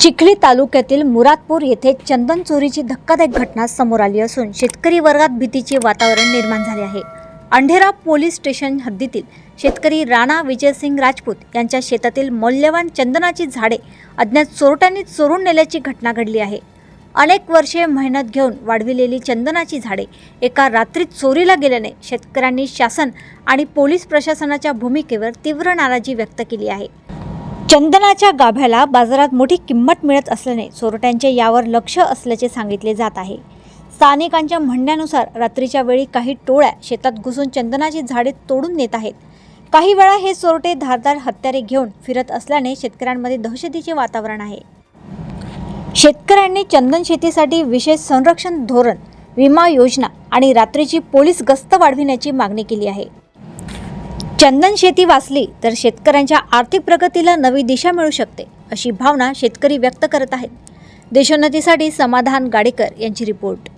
चिखली तालुक्यातील मुरादपूर येथे चंदन चोरीची धक्कादायक घटना समोर आली असून शेतकरी वर्गात भीतीचे वातावरण निर्माण झाले आहे। अंधेरा पोलीस स्टेशन हद्दीतील शेतकरी राणा विजयसिंग राजपूत यांच्या शेतातील मौल्यवान चंदनाची झाडे अज्ञात चोरट्यांनी चोरून नेल्याची घटना घडली आहे। अनेक वर्षे मेहनत घेऊन वाढविलेली चंदनाची झाडे एका रात्रीत चोरीला गेल्याने शेतकऱ्यांनी शासन आणि पोलीस प्रशासनाच्या भूमिकेवर तीव्र नाराजी व्यक्त केली आहे। चंदनाच्या गाभ्याला बाजारात मोठी किंमत मिळत असल्याने चोरट्यांचे यावर लक्ष असल्याचे सांगितले जात आहे। स्थानिकांच्या म्हणण्यानुसार रात्रीच्या वेळी काही टोळ्या शेतात घुसून चंदनाची झाडे तोडून नेत आहेत। काही वेळा हे चोरटे धारदार हत्यारे घेऊन फिरत असल्याने शेतकऱ्यांमध्ये दहशतीचे वातावरण आहे। शेतकऱ्यांनी चंदन शेतीसाठी विशेष संरक्षण धोरण, विमा योजना आणि रात्रीची पोलीस गस्त वाढविण्याची मागणी केली आहे। चंदन शेती वाचली तर शेतकऱ्यांच्या आर्थिक प्रगतीला नवी दिशा मिळू शकते, अशी भावना शेतकरी व्यक्त करत आहेत। देशोन्नतीसाठी समाधान गाडेकर यांची रिपोर्ट।